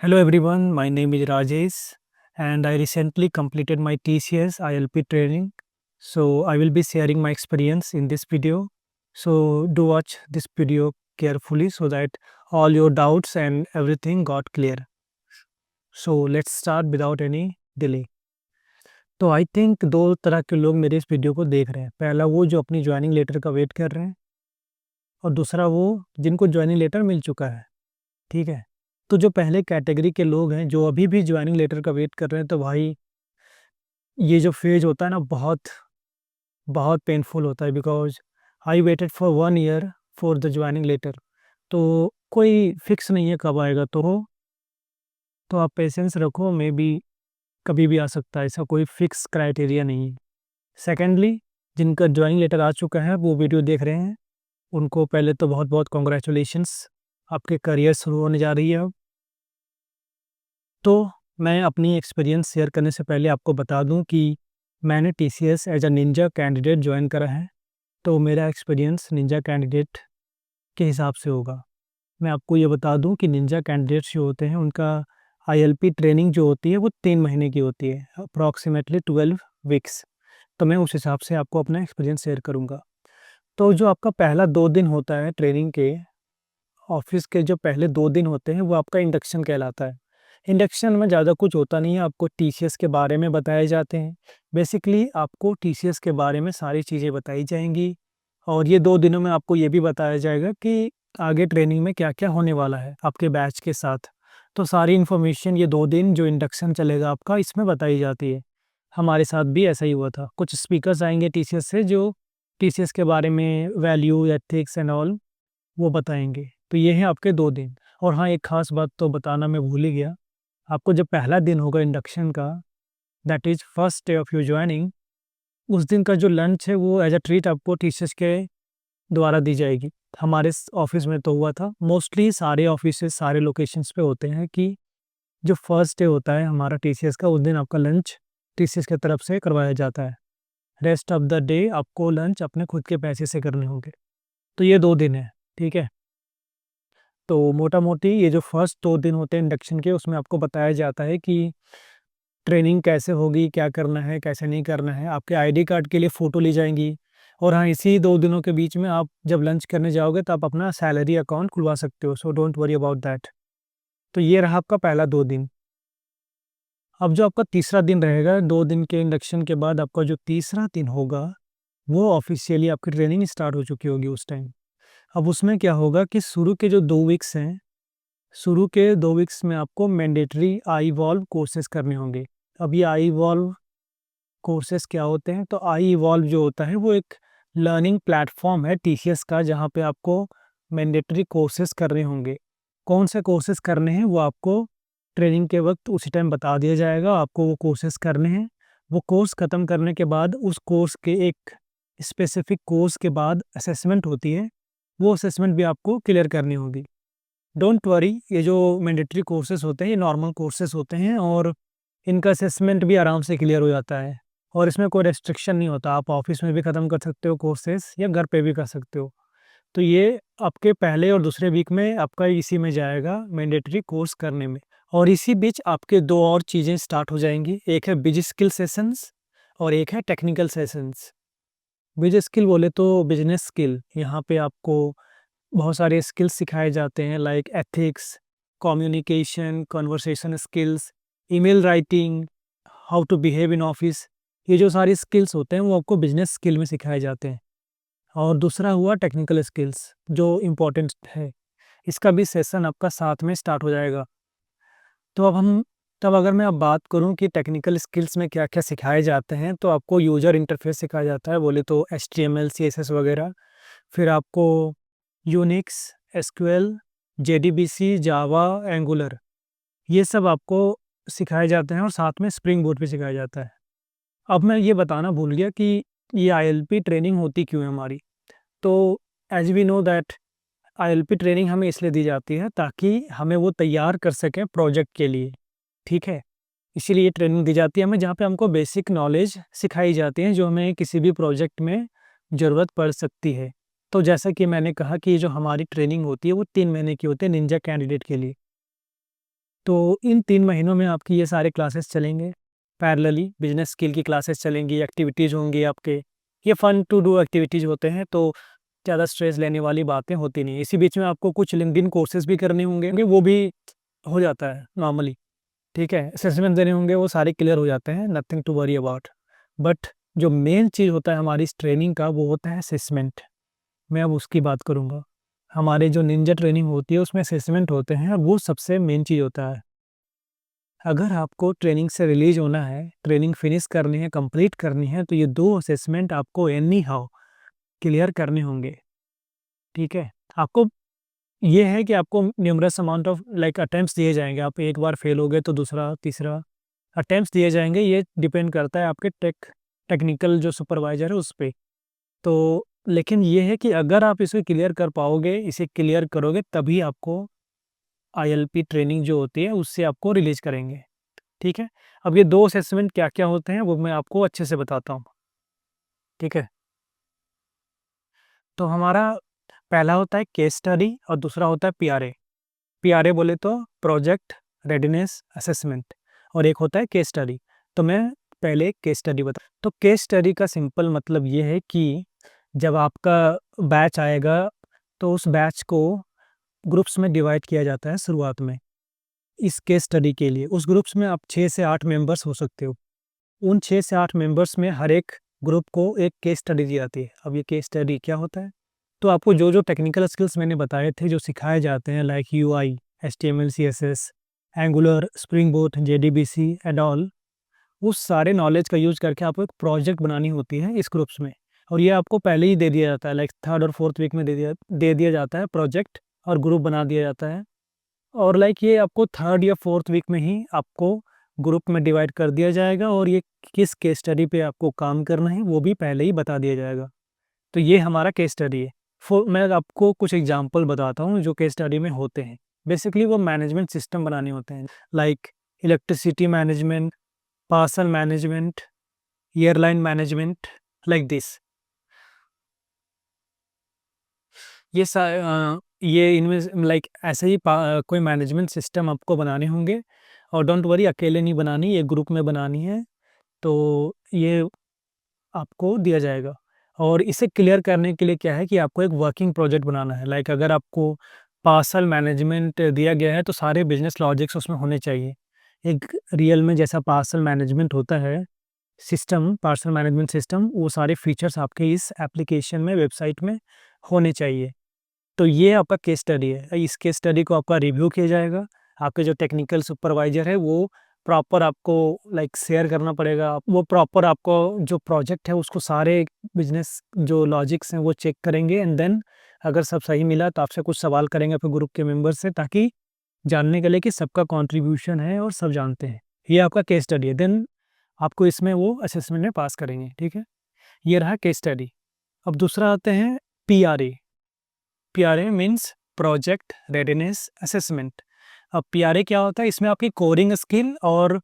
Hello everyone, my name is Rajesh and I recently completed my TCS ILP training. So I will be sharing my experience in this video. So do watch this video carefully so that all your doubts and everything got clear. So let's start without any delay. तो I think 2 तरह के लोग मेरे इस video को देख रहे हैं। पहला वो जो अपनी जॉइनिंग लेटर का वेट कर रहे हैं और दूसरा वो जिनको जॉइनिंग लेटर मिल चुका है। ठीक है? तो जो पहले कैटेगरी के लोग हैं, जो अभी भी जॉइनिंग लेटर का वेट कर रहे हैं, तो भाई ये जो फ़ेज़ होता है ना बहुत पेनफुल होता है because I waited for 1 year for the joining letter. तो कोई फ़िक्स नहीं है कब आएगा तो आप पेशेंस रखो, मे बी कभी भी आ सकता है, ऐसा कोई फ़िक्स क्राइटेरिया नहीं है। सेकंडली जिनका जॉइनिंग लेटर आ चुका है, वो वीडियो देख रहे हैं, उनको पहले तो बहुत-बहुत कांग्रेचुलेशंस, आपके करियर शुरू होने जा रही है अब। तो मैं अपनी एक्सपीरियंस शेयर करने से पहले आपको बता दूं कि मैंने TCS as a ninja candidate join करा है, तो मेरा एक्सपीरियंस निंजा कैंडिडेट के हिसाब से होगा। मैं आपको ये बता दूं कि निंजा कैंडिडेट्स जो होते हैं उनका आईएलपी ट्रेनिंग जो होती है वो 3 महीने की होती है, अप्रॉक्सीमेटली 12 वीक्स। तो मैं उस हिसाब से आपको अपना एक्सपीरियंस शेयर करूँगा। तो जो आपका पहला 2 दिन होता है ट्रेनिंग के, ऑफ़िस के जो पहले 2 दिन होते हैं वो आपका इंडक्शन कहलाता है। इंडक्शन में ज़्यादा कुछ होता नहीं है, आपको टीसीएस के बारे में बताए जाते हैं। बेसिकली आपको टीसीएस के बारे में सारी चीज़ें बताई जाएँगी और ये 2 दिनों में आपको ये भी बताया जाएगा कि आगे ट्रेनिंग में क्या-क्या होने वाला है आपके बैच के साथ। तो सारी इन्फॉर्मेशन ये 2 दिन जो इंडक्शन चलेगा आपका, इसमें बताई जाती है। हमारे साथ भी ऐसा ही हुआ था। कुछ स्पीकर्स आएँगे टीसीएस से जो टीसीएस के बारे में वैल्यू, एथिक्स एंड ऑल वो बताएँगे। तो ये हैं आपके 2 दिन। और हाँ, एक ख़ास बात तो बताना मैं भूल ही गया। आपको जब पहला दिन होगा इंडक्शन का, that is first day of your joining, उस दिन का जो लंच है वो एज़ अ ट्रीट आपको टीचर्स के द्वारा दी जाएगी। हमारे स ऑफ़िस में तो हुआ था, मोस्टली सारे ऑफ़िसेज़, सारे लोकेशंस पे होते हैं कि जो फर्स्ट डे होता है हमारा टीसीएस का, उस दिन आपका लंच टीसीएस की तरफ से करवाया जाता है। रेस्ट ऑफ द डे आपको लंच अपने खुद के पैसे से करने होंगे। तो ये 2 दिन हैं, ठीक है? तो मोटा-मोटी ये जो फर्स्ट 2 दिन होते हैं इंडक्शन के, उसमें आपको बताया जाता है कि ट्रेनिंग कैसे होगी, क्या करना है, कैसे नहीं करना है। आपके आईडी कार्ड के लिए फ़ोटो ली जाएँगी और हाँ, इसी 2 दिनों के बीच में आप जब लंच करने जाओगे तो आप अपना सैलरी अकाउंट खुलवा सकते हो, so don't worry about that. तो ये रहा आपका पहला 2 दिन। अब जो आपका तीसरा दिन रहेगा, 2 दिन के इंडक्शन के बाद आपका जो तीसरा दिन होगा, वो ऑफ़िशियली आपकी ट्रेनिंग स्टार्ट हो चुकी होगी उस टाइम। अब उसमें क्या होगा कि शुरू के जो 2 वीक्स हैं, शुरू के 2 वीक्स में आपको मैंडेटरी आई-वॉल्व कोर्सेज़ करने होंगे। अब ये आई-वॉल्व कोर्सेज़ क्या होते हैं? तो आई-वॉल्व जो होता है वो एक लर्निंग प्लेटफ़ॉर्म है टीसीएस का, जहाँ पे आपको मैंडेटरी कोर्सेज़ करने होंगे। कौन से कोर्सेज़ करने हैं वो आपको ट्रेनिंग के वक़्त उसी टाइम बता दिया जाएगा, आपको वो कोर्सेज़ करने हैं। वो कोर्स ख़त्म करने के बाद उस कोर्स के एक स्पेसिफ़िक कोर्स के बाद असेसमेंट होती है, वो असेसमेंट भी आपको क्लियर करनी होगी। डोंट वरी, ये जो मैंडेटरी कोर्सेज़ होते हैं, ये नॉर्मल कोर्सेज़ होते हैं और इनका असेसमेंट भी आराम से क्लियर हो जाता है और इसमें कोई रेस्ट्रिक्शन नहीं होता। आप ऑफ़िस में भी ख़त्म कर सकते हो कोर्सेज़ या घर पे भी कर सकते हो। तो ये आपके पहले और दूसरे वीक में आपका इसी में जाएगा मैंडेटरी कोर्स करने में। और इसी बीच आपके 2 और चीज़ें स्टार्ट हो जाएँगी। एक है बिज़ स्किल सेशंस और एक है टेक्निकल सेशंस। बिज़ स्किल बोले तो बिज़नेस स्किल, यहाँ पे आपको बहुत सारे स्किल्स सिखाए जाते हैं like ethics, communication, conversation skills, email writing, how to behave in office. ये जो सारी स्किल्स होते हैं वो आपको बिजनेस स्किल में सिखाए जाते हैं। और दूसरा हुआ टेक्निकल स्किल्स जो इम्पोर्टेंट है, इसका भी सेशन आपका साथ में स्टार्ट हो जाएगा। तो तब अगर मैं अब बात करूं कि टेक्निकल स्किल्स में क्या क्या सिखाए जाते हैं, तो आपको यूजर इंटरफेस सिखाया जाता है, बोले तो HTML CSS वगैरह। फिर आपको Unix, SQL, JDBC, Java, angular, ये सब आपको सिखाए जाते हैं और साथ में स्प्रिंग बूट भी सिखाया जाता है। अब मैं ये बताना भूल गया कि ये आईएलपी ट्रेनिंग होती क्यों है हमारी। तो as we know that ILP training हमें इसलिए दी जाती है ताकि हमें वो तैयार कर सकें प्रोजेक्ट के लिए, ठीक है? इसीलिए ये ट्रेनिंग दी जाती है हमें, जहाँ पे हमको बेसिक नॉलेज सिखाई जाती है जो हमें किसी भी प्रोजेक्ट में ज़रूरत पड़ सकती है। तो जैसा कि मैंने कहा कि ये जो हमारी ट्रेनिंग होती है वो 3 महीने की होती है निंजा कैंडिडेट के लिए। तो इन 3 महीनों में आपकी ये सारे क्लासेस चलेंगे पैरेलली, बिज़नेस स्किल की क्लासेस चलेंगी, एक्टिविटीज़ होंगी आपके। ये फ़न टू डू एक्टिविटीज़ होते हैं, तो ज़्यादा स्ट्रेस लेने वाली बातें होती नहीं हैं। इसी बीच में आपको कुछ लिंक्डइन कोर्सेज़ भी करने होंगे, वो भी हो जाता है नॉर्मली, ठीक है? असेसमेंट देने होंगे, वो सारे क्लियर हो जाते हैं, nothing to worry about. But जो मेन चीज़ होता है हमारी इस ट्रेनिंग का, वो होता है असेसमेंट। मैं अब उसकी बात करूँगा। हमारे जो निंजा ट्रेनिंग होती है, उसमें असेसमेंट होते हैं, और वो सबसे मेन चीज़ होता है। अगर आपको ट्रेनिंग से रिलीज़ होना है, ट्रेनिंग फिनिश करनी है, कंप्लीट करनी है, तो ये 2 असेसमेंट आपको एनी हाउ क्लियर करने होंगे, ठीक है? आपको ये है कि आपको numerous amount of like attempts दिए जाएँगे। आप एक बार फेल हो गए तो दूसरा, तीसरा अटेम्प्ट्स दिए जाएँगे। ये डिपेंड करता है आपके टेक्निकल जो सुपरवाइज़र है उस पे। तो लेकिन ये है कि अगर आप इसे क्लियर कर पाओगे, इसे क्लियर करोगे, तभी आपको आईएलपी ट्रेनिंग जो होती है उससे आपको रिलीज़ करेंगे, ठीक है? अब ये 2 असेसमेंट क्या-क्या होते हैं वो मैं आपको अच्छे से बताता हूँ, ठीक है? तो हमारा पहला होता है केस स्टडी और दूसरा होता है पीआरए। पीआरए बोले तो प्रोजेक्ट रेडीनेस असेसमेंट, और एक होता है केस स्टडी। तो मैं पहले केस स्टडी तो केस स्टडी का सिंपल मतलब ये है कि जब आपका बैच आएगा, तो उस बैच को ग्रुप्स में डिवाइड किया जाता है शुरुआत में। इस केस स्टडी के लिए उस ग्रुप्स में आप 6 से 8 मेंबर्स हो सकते हो। उन 6 से 8 मेंबर्स में हर एक ग्रुप को एक केस स्टडी दी जाती है। अब ये केस स्टडी क्या होता है? तो आपको जो-जो टेक्निकल स्किल्स मैंने बताए थे, जो सिखाए जाते हैं like UI, HTML, CSS, angular, Spring boot, JDBC and all, उस सारे नॉलेज का यूज़ करके आपको एक प्रोजेक्ट बनानी होती है इस ग्रुप्स में, और ये आपको पहले ही दे दिया जाता है, लाइक 3rd और 4th वीक में दे दिया जाता है प्रोजेक्ट, और ग्रुप बना दिया जाता है। और लाइक ये आपको 3rd या 4th वीक में ही आपको ग्रुप में डिवाइड कर दिया जाएगा, और ये किस केस स्टडी पे आपको काम करना है वो भी पहले ही बता दिया जाएगा। तो ये हमारा केस स्टडी है। मैं आपको कुछ एग्जांपल बताता हूँ जो केस स्टडी में होते हैं। बेसिकली वो मैनेजमेंट सिस्टम बनाने होते हैं, like electricity management, parcel management, airline management, like this. ये इनमें लाइक ऐसे ही कोई मैनेजमेंट सिस्टम आपको बनाने होंगे, और डोंट वरी, अकेले नहीं बनानी, ये ग्रुप में बनानी है। तो ये आपको दिया जाएगा, और इसे क्लियर करने के लिए क्या है कि आपको एक वर्किंग प्रोजेक्ट बनाना है। लाइक अगर आपको पार्सल मैनेजमेंट दिया गया है, तो सारे बिजनेस लॉजिक्स उसमें होने चाहिए। एक रियल में जैसा पार्सल मैनेजमेंट होता है सिस्टम, पार्सल मैनेजमेंट सिस्टम, वो सारे फीचर्स आपके इस एप्लीकेशन में, वेबसाइट में होने चाहिए। तो ये आपका केस स्टडी है। इस केस स्टडी को आपका रिव्यू किया जाएगा। आपके जो टेक्निकल सुपरवाइज़र है वो प्रॉपर आपको लाइक शेयर करना पड़ेगा। वो प्रॉपर आपको जो प्रोजेक्ट है उसको सारे बिज़नेस जो लॉजिक्स हैं वो चेक करेंगे, एंड देन अगर सब सही मिला तो आपसे कुछ सवाल करेंगे अपने ग्रुप के मेंबर से, ताकि जानने के लिए कि सबका कंट्रीब्यूशन है और सब जानते हैं। ये आपका केस स्टडी है। देन आपको इसमें वो असेसमेंट में पास करेंगे, ठीक है? ये रहा केस स्टडी। अब दूसरा आते हैं PRA. PRA means project readiness assessment. अब पीआरए क्या होता है? इसमें आपकी कोडिंग स्किल और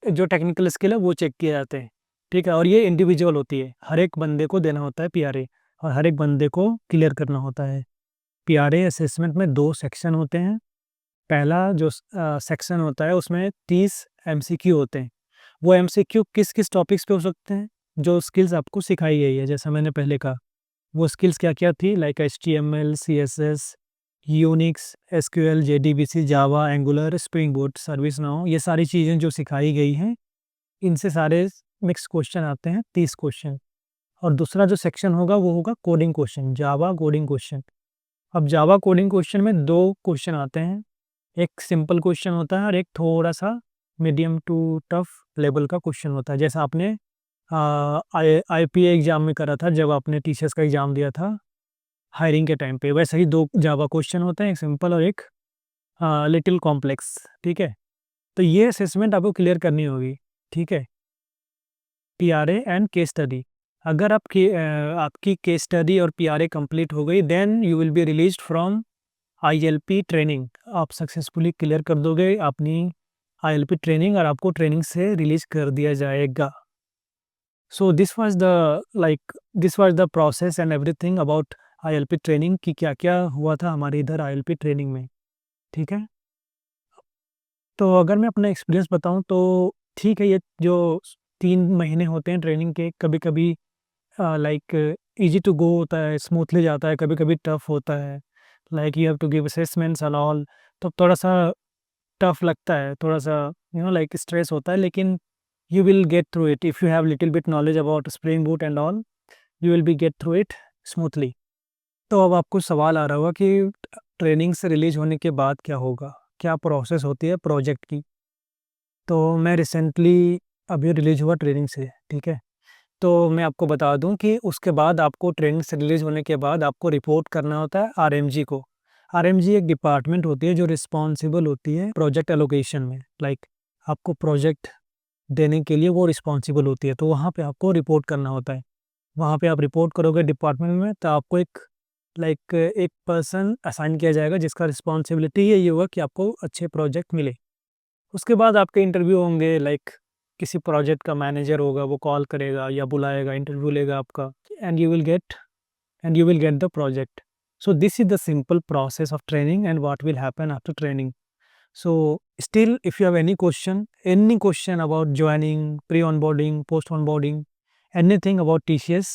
जो टेक्निकल स्किल है वो चेक किए जाते हैं, ठीक है? और ये इंडिविजुअल होती है, हर एक बंदे को देना होता है पीआरए, और हर एक बंदे को क्लियर करना होता है। पीआरए असेसमेंट में 2 सेक्शन होते हैं। पहला जो सेक्शन होता है उसमें 30 एमसीक्यू होते हैं। वो एमसीक्यू किस-किस टॉपिक्स पे हो सकते हैं? जो स्किल्स आपको सिखाई गई है, जैसा मैंने पहले कहा। वो स्किल्स क्या-क्या थी? Like HTML, CSS, Unix, SQL, JDBC, Java, Angular, Spring Boot, ServiceNow, ये सारी चीज़ें जो सिखाई गई हैं, इनसे सारे मिक्स क्वेश्चन आते हैं, 30 क्वेश्चन। और दूसरा जो सेक्शन होगा वो होगा coding question, Java coding question. अब जावा कोडिंग क्वेश्चन में 2 क्वेश्चन आते हैं, एक सिंपल क्वेश्चन होता है और एक थोड़ा-सा मीडियम टू टफ लेवल का क्वेश्चन होता है। जैसा आपने आईपीए एग्ज़ाम में करा था, जब आपने टीसीएस का एग्ज़ाम दिया था हायरिंग के टाइम पे, वैसे ही 2 जावा क्वेश्चन होते हैं, एक सिंपल और एक लिटिल कॉम्प्लेक्स, ठीक है? तो ये असेसमेंट आपको क्लियर करनी होगी, ठीक है? PRA and case study. अगर आपकी केस स्टडी और पीआरए कंप्लीट हो गई, then you will be released from ILP training. आप सक्सेसफुली क्लियर कर दोगे अपनी आईएलपी ट्रेनिंग, और आपको ट्रेनिंग से रिलीज़ कर दिया जाएगा। So this was the process and everything about ILP training, कि क्या-क्या हुआ था हमारे इधर आईएलपी ट्रेनिंग में, ठीक है? तो अगर मैं अपना एक्सपीरियंस बताऊँ तो ठीक है, ये जो 3 महीने होते हैं ट्रेनिंग के, कभी-कभी लाइक ईज़ी टू गो होता है, स्मूथली जाता है, कभी-कभी टफ होता है। Like you have to give assessments and all, तो थोड़ा-सा टफ लगता है, थोड़ा-सा लाइक स्ट्रेस होता है, लेकिन you will get through it if you have little bit knowledge about spring boot and all, you will B get through it smoothly. तो अब आपको सवाल आ रहा होगा कि ट्रेनिंग से रिलीज़ होने के बाद क्या होगा? क्या प्रोसेस होती है प्रोजेक्ट की? तो मैं रिसेंटली अभी रिलीज़ हुआ ट्रेनिंग से, ठीक है? तो मैं आपको बता दूँ कि उसके बाद आपको ट्रेनिंग से रिलीज़ होने के बाद आपको रिपोर्ट करना होता है आरएमजी को। आरएमजी एक डिपार्टमेंट होती है जो रिस्पॉन्सिबल होती है प्रोजेक्ट एलोकेशन में। लाइक आपको प्रोजेक्ट देने के लिए वो रिस्पॉन्सिबल होती है, तो वहाँ पे आपको रिपोर्ट करना होता है। वहाँ पे आप रिपोर्ट करोगे डिपार्टमेंट में, तो आपको एक पर्सन असाइन किया जाएगा जिसका रिस्पॉन्सिबिलिटी यही होगा कि आपको अच्छे प्रोजेक्ट मिले। उसके बाद आपके इंटरव्यू होंगे, लाइक किसी प्रोजेक्ट का मैनेजर होगा, वो कॉल करेगा या बुलाएगा, इंटरव्यू लेगा आपका, and you will get the project. So this is the simple process of training and what will happen after training. So still, if you have any question about joining, pre-onboarding, post-onboarding, anything about TCS,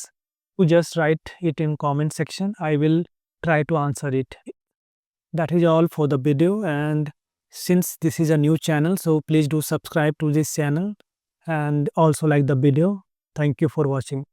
you just write it in comment section. I will try to answer it. That is all for the video, and since this is a new channel, so please do subscribe to this channel and also like the video. Thank you for watching.